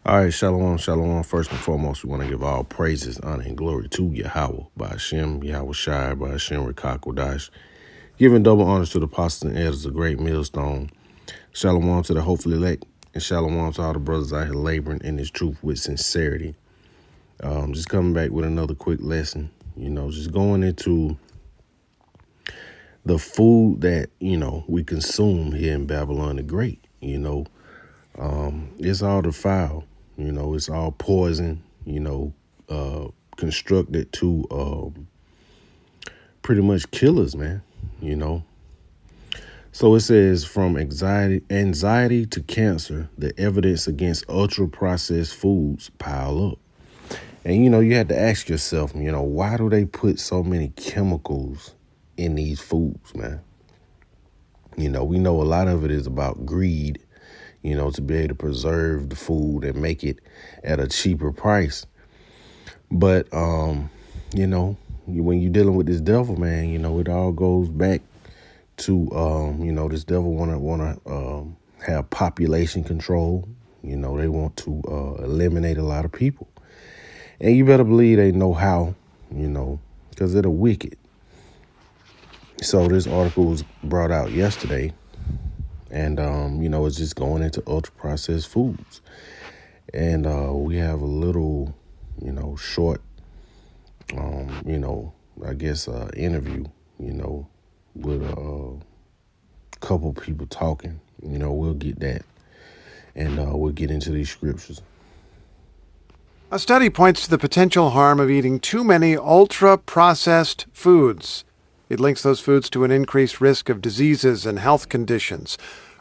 All right, shalom, shalom. First and foremost, we want to give all praises, honor, and glory to Yahweh, by Hashem, Yahweh Shai, by Hashem, Rikakodash. Giving double honors to the apostles and elders, a great millstone. Shalom to the hopefully elect, and shalom to all the brothers out here laboring in this truth with sincerity. Just coming back with another quick lesson, just going into the food that, we consume here in Babylon the Great. It's all defiled. It's all poison, constructed to pretty much kill us, man, So it says from anxiety to cancer, the evidence against ultra-processed foods pile up. And, you had to ask yourself, why do they put so many chemicals in these foods, man? We know a lot of it is about greed, to be able to preserve the food and make it at a cheaper price. But, when you're dealing with this devil, man, it all goes back to, this devil wanna have population control. They want to eliminate a lot of people. And you better believe they know how, because they're the wicked. So this article was brought out yesterday. And, it's just going into ultra-processed foods. And we have a little, short, interview, with a couple people talking. We'll get that. And we'll get into these scriptures. A study points to the potential harm of eating too many ultra-processed foods. It links those foods to an increased risk of diseases and health conditions.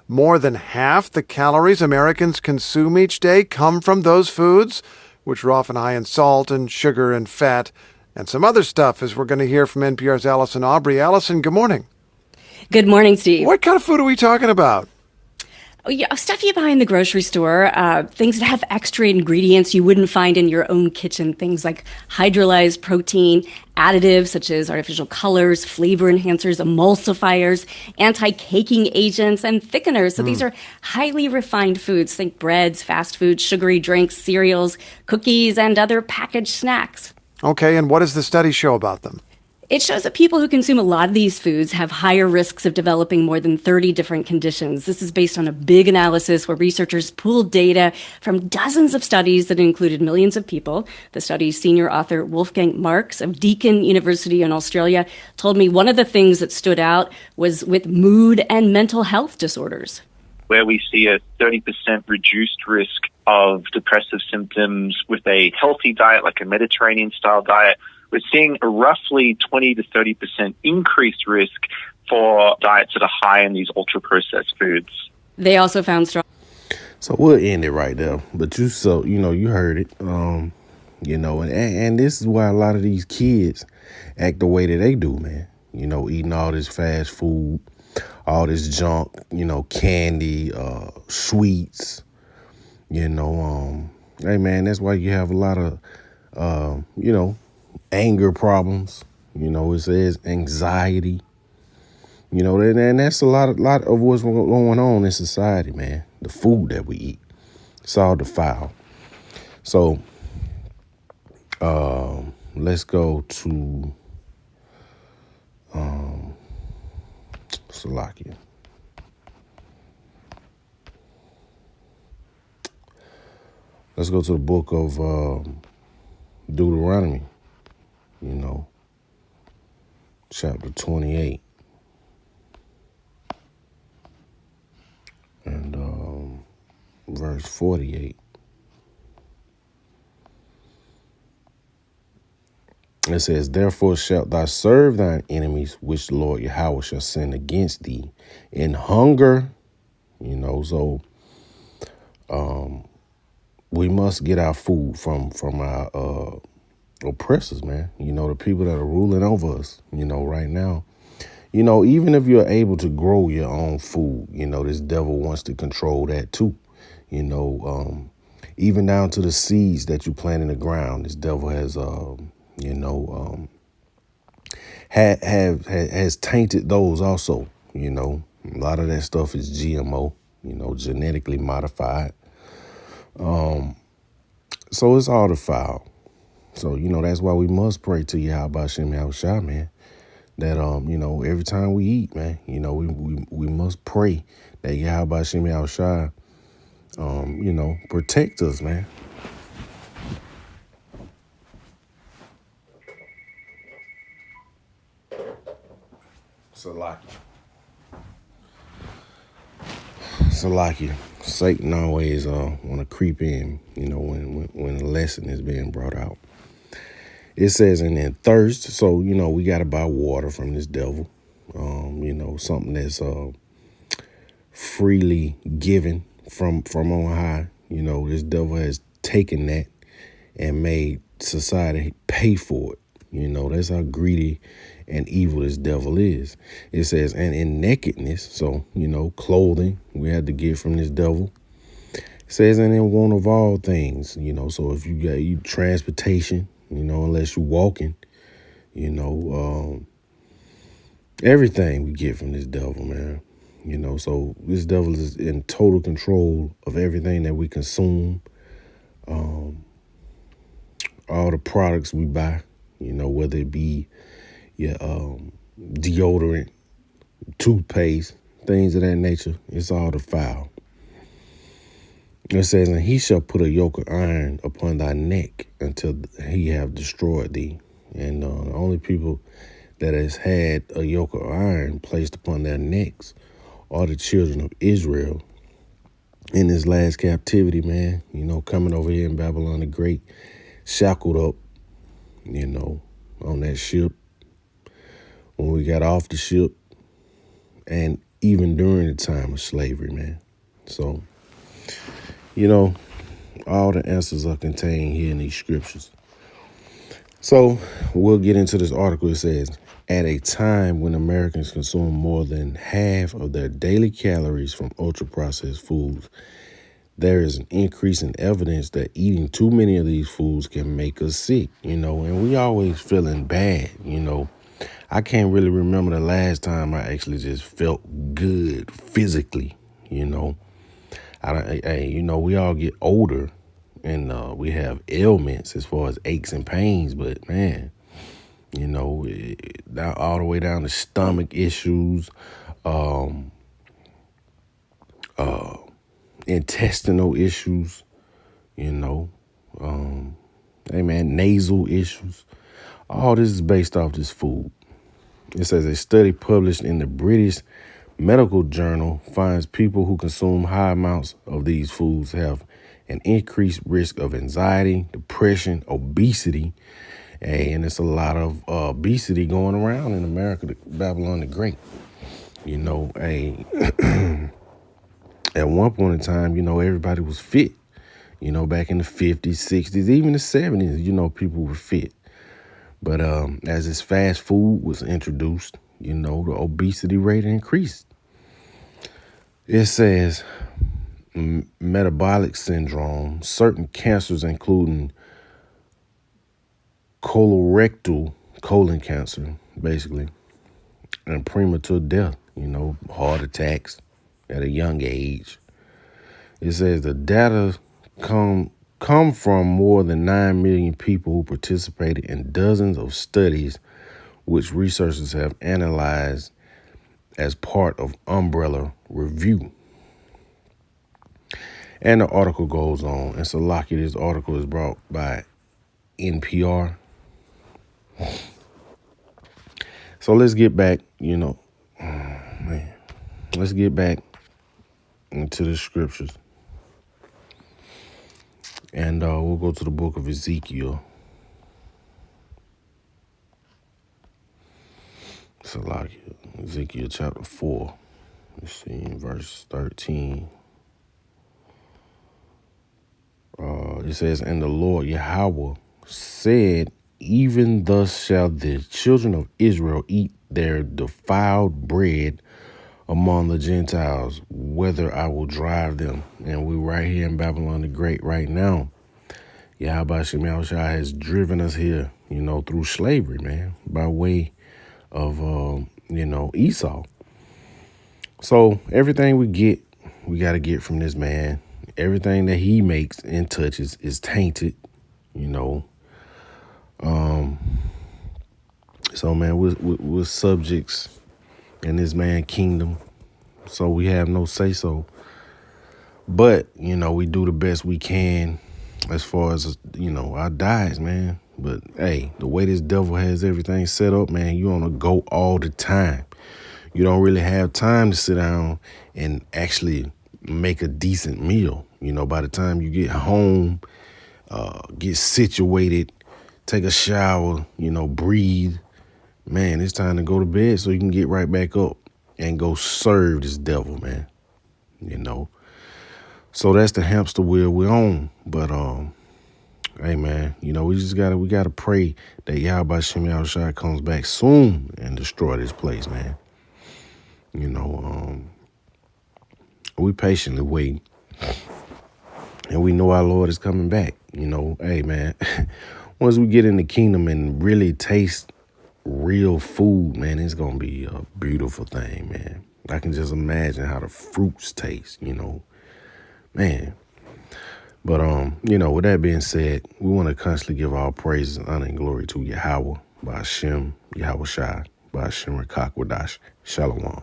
More than half the calories Americans consume each day come from those foods, which are often high in salt and sugar and fat, and some other stuff, as we're going to hear from NPR's Allison Aubrey. Allison, good morning. Good morning, Steve. What kind of food are we talking about? Oh, yeah, stuff you buy in the grocery store, things that have extra ingredients you wouldn't find in your own kitchen, things like hydrolyzed protein, additives such as artificial colors, flavor enhancers, emulsifiers, anti-caking agents, and thickeners. So these are highly refined foods. Think breads, fast food, sugary drinks, cereals, cookies, and other packaged snacks. Okay, and what does the study show about them? It shows that people who consume a lot of these foods have higher risks of developing more than 30 different conditions. This is based on a big analysis where researchers pooled data from dozens of studies that included millions of people. The study's senior author, Wolfgang Marx of Deakin University in Australia, told me one of the things that stood out was with mood and mental health disorders, where we see a 30% reduced risk of depressive symptoms with a healthy diet, like a Mediterranean-style diet. We're seeing a roughly 20 to 30% increased risk for diets that are high in these ultra-processed foods. They also found strong. So we'll end it right there. But you heard it. And this is why a lot of these kids act the way that they do, man. Eating all this fast food, all this junk, candy, sweets, hey man, that's why you have a lot of, anger problems, it says anxiety, and that's a lot of what's going on in society, man. The food that we eat, it's all defiled. So, let's go to, Salakia. Let's go to the book of, Deuteronomy. Chapter 28. And verse 48. It says, therefore shalt thou serve thine enemies, which the Lord Yahweh shall send against thee in hunger. So we must get our food from our oppressors, man. The people that are ruling over us, right now. Even if you're able to grow your own food, this devil wants to control that too. Even down to the seeds that you plant in the ground, this devil has, has tainted those also. A lot of that stuff is GMO, genetically modified. So it's all defiled. So, that's why we must pray to Yahweh Shem Yahushua, man. That, every time we eat, man, we must pray that Yahweh Shem Yahushua, protect us, man. Salaki. Satan always want to creep in, when a lesson is being brought out. It says, and then thirst. So, we got to buy water from this devil. Something that's freely given from on high. This devil has taken that and made society pay for it. That's how greedy and evil this devil is. It says, and in nakedness, so, clothing we had to get from this devil. It says, and in want of all things, so if you got transportation, unless you're walking, everything we get from this devil, man. So this devil is in total control of everything that we consume, all the products we buy, whether it be your deodorant, toothpaste, things of that nature. It's all defiled. It says, and he shall put a yoke of iron upon thy neck until he have destroyed thee. And the only people that has had a yoke of iron placed upon their necks are the children of Israel in this last captivity, man. Coming over here in Babylon the Great, shackled up, on that ship. When we got off the ship, and even during the time of slavery, man. So, all the answers are contained here in these scriptures. So we'll get into this article. It says, at a time when Americans consume more than half of their daily calories from ultra-processed foods, there is an increase in evidence that eating too many of these foods can make us sick, and we always feeling bad, I can't really remember the last time I actually just felt good physically, we all get older and we have ailments as far as aches and pains, but man, all the way down to stomach issues, intestinal issues, nasal issues. All this is based off this food. It says a study published in the British Medical Journal finds people who consume high amounts of these foods have an increased risk of anxiety, depression, obesity, and it's a lot of obesity going around in America, Babylon the Great. At one point in time, everybody was fit. Back in the 50s, 60s, even the 70s, people were fit. But as this fast food was introduced, the obesity rate increased. It says metabolic syndrome, certain cancers, including colorectal, colon cancer, basically, and premature death, heart attacks at a young age. It says the data come from more than 9 million people who participated in dozens of studies which researchers have analyzed as part of Umbrella Review. And the article goes on. And so, lucky this article is brought by NPR. So let's get back, let's get back into the scriptures. And we'll go to the book of Ezekiel. So like Ezekiel chapter 4. Let's see, in verse 13. It says, and the Lord Yahweh said, even thus shall the children of Israel eat their defiled bread among the Gentiles, whether I will drive them. And we're right here in Babylon the Great right now. Yahweh Shem Yahushua has driven us here, through slavery, man, by way of, Esau. So everything we got to get from this man. everything that he makes and touches is tainted, you know. So man, we're subjects in this man kingdom, so we have no say so. But you know, we do the best we can as far as our diets, man. But hey, the way this devil has everything set up, man, you on a go all the time. You don't really have time to sit down and actually make a decent meal. You know, by the time you get home, get situated, take a shower, breathe, man, it's time to go to bed so you can get right back up and go serve this devil, man. So that's the hamster wheel we're on. But hey man, we gotta pray that Yahweh Shem Yahushua comes back soon and destroy this place, man. We patiently wait, and we know our Lord is coming back. Hey man, once we get in the kingdom and really taste real food, man, it's gonna be a beautiful thing, man. I can just imagine how the fruits taste, man. But with that being said, we want to constantly give all praises, honor, and glory to Yahweh, Ba'ashem, Yahweh Shai, Ba'ashem Rakakwadash, Shalom.